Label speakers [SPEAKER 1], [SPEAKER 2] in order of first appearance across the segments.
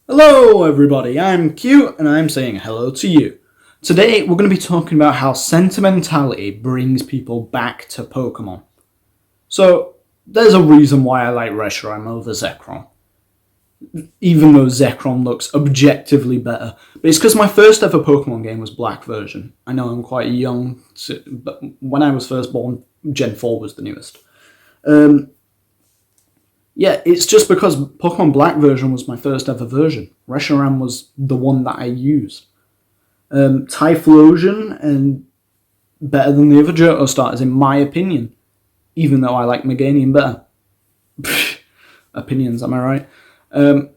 [SPEAKER 1] Hello everybody, I'm Q and I'm saying hello to you. Today we're going to be talking about how sentimentality brings people back to Pokemon. So there's a reason why I like Reshiram over Zekrom, even though Zekrom looks objectively better. But it's because my first ever Pokemon game was Black version. I know I'm quite young, but when I was first born, Gen 4 was the newest. Yeah, it's just because Pokemon Black version was my first ever version. Reshiram was the one that I used. Typhlosion and better than the other Johto starters, in my opinion. Even though I like Meganium better. Opinions, am I right?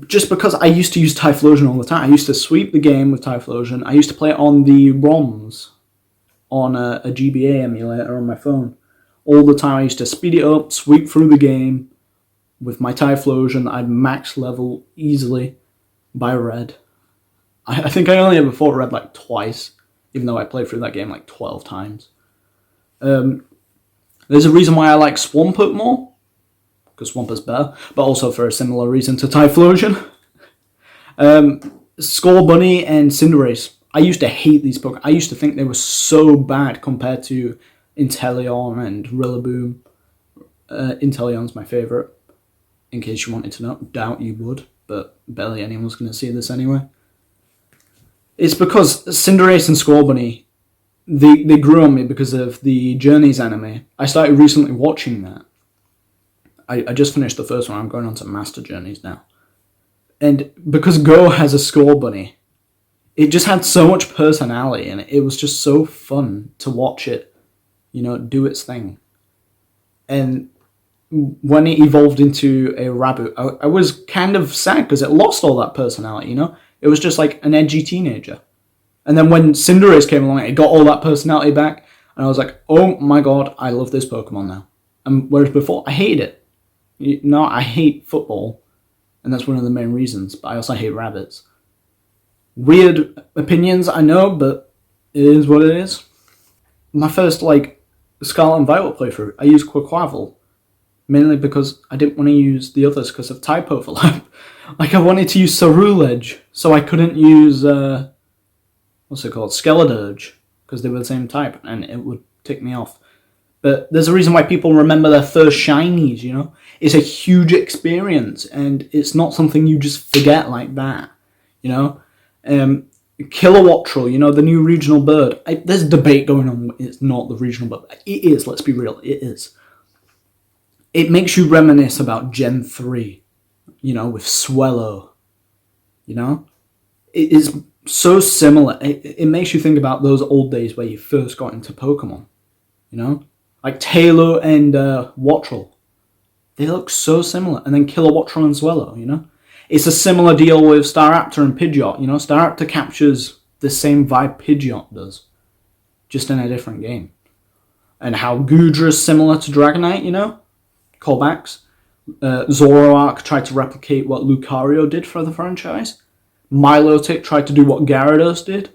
[SPEAKER 1] Just because I used to use Typhlosion all the time. I used to sweep the game with Typhlosion. I used to play it on the ROMs on a GBA emulator on my phone. All the time I used to speed it up, sweep through the game with my Typhlosion. I'd max level easily by Red. I think I only ever fought Red like twice, even though I played through that game like 12 times. There's a reason why I like Swampert more, because Swampert's better, but also for a similar reason to Typhlosion. Scorbunny and Cinderace. I used to hate these Pokemon. I used to think they were so bad compared to Inteleon and Rillaboom. Inteleon's my favourite, in case you wanted to know. Doubt you would, but barely anyone's going to see this anyway. It's because Cinderace and Scorbunny, they grew on me because of the Journeys anime. I started recently watching that. I just finished the first one. I'm going on to Master Journeys now. And because Go has a Scorbunny, it just had so much personality and it was just so fun to watch it, do its thing. And when it evolved into a Rabbit, I was kind of sad because it lost all that personality, It was just like an edgy teenager. And then when Cinderace came along, it got all that personality back. And I was like, oh my god, I love this Pokemon now. And whereas before, I hated it. I hate football. And that's one of the main reasons. But I also hate rabbits. Weird opinions, I know, but it is what it is. My first, Scarlet and Violet playthrough, I used Quaquaval. Mainly because I didn't want to use the others because of type overlap. I wanted to use Ceruledge, so I couldn't use, Skeledirge, because they were the same type, and it would tick me off. But there's a reason why people remember their first shinies, It's a huge experience, and it's not something you just forget like that, Kilowattrel, the new regional bird. There's a debate going on, it's not the regional bird. It is, let's be real, it is. It makes you reminisce about Gen 3, with Swellow, It is so similar. It makes you think about those old days where you first got into Pokemon, Like Taylor and Wattrel. They look so similar. And then Kilowattrel and Swellow, It's a similar deal with Staraptor and Pidgeot, Staraptor captures the same vibe Pidgeot does, just in a different game. And how Goodra's similar to Dragonite, Callbacks. Zoroark tried to replicate what Lucario did for the franchise. Milotic tried to do what Gyarados did.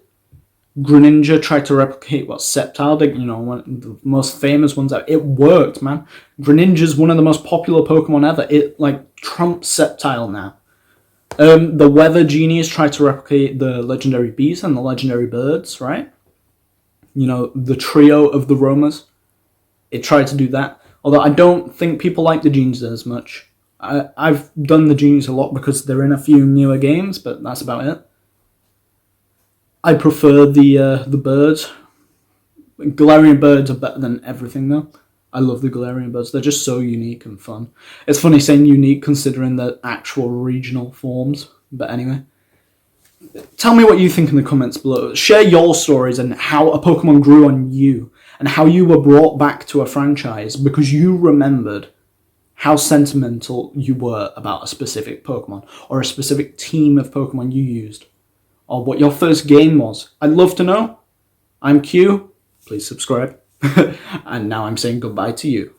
[SPEAKER 1] Greninja tried to replicate what Sceptile did, one of the most famous ones out. It worked, man. Greninja's one of the most popular Pokemon ever. It, trumps Sceptile now. The Weather Genies tried to replicate the legendary bees and the legendary birds, right? The trio of the Romas. It tried to do that. Although I don't think people like the Genies as much. I've done the Genies a lot because they're in a few newer games, but that's about it. I prefer the birds. Galarian birds are better than everything, though. I love the Galarian birds. They're just so unique and fun. It's funny saying unique considering the actual regional forms. But anyway. Tell me what you think in the comments below. Share your stories and how a Pokemon grew on you. And how you were brought back to a franchise because you remembered how sentimental you were about a specific Pokemon. Or a specific team of Pokemon you used. Or what your first game was. I'd love to know. I'm Q. Please subscribe. And now I'm saying goodbye to you.